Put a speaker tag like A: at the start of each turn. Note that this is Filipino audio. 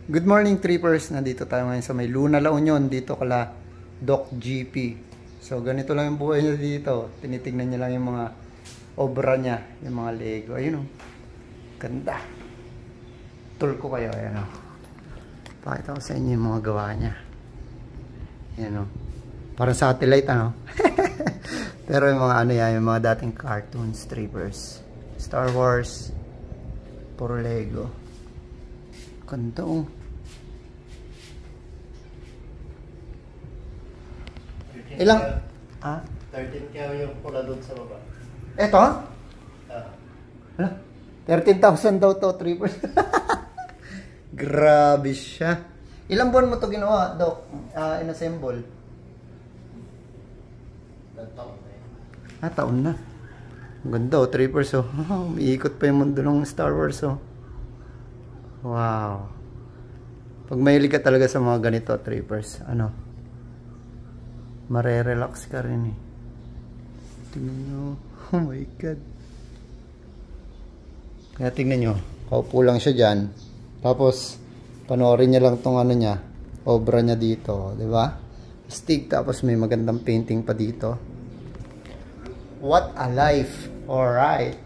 A: Good morning, trippers. Nandito tayo ngayon sa may Luna, La Union. Dito kala Doc GP. So, ganito lang yung buhay niya dito. Tinitingnan niya lang yung mga obra niya. Yung mga Lego. Ayun o. Ganda. Tool ko kayo. Ayan o. Pakita ko sa inyo yung mga gawa niya. Ayan o. Parang satellite ano. Pero yung mga ano yan, yung mga dating cartoons, trippers. Star Wars. Puro Lego. Ganda o. Ilang? Ah?
B: 13K yung pula doon sa baba.
A: Eto? Ano? 13,000 daw to, trippers. Grabe siya. Ilang buwan mo to ginawa, Doc? Inassemble?
B: Taon na yun.
A: Taon na. Ang ganda, trippers, oh. Umiikot pa yung mundo ng Star Wars, oh. Wow. Pag mahilig ka talaga sa mga ganito, trippers, ano? Mare-relax ka rin, eh. Tingnan nyo. Oh my God. Kaya tingnan nyo. Kaupo lang siya dyan. Tapos, panoorin niya lang tong ano niya. Obra niya dito. Diba? Stick. Tapos may magandang painting pa dito. What a life. Alright.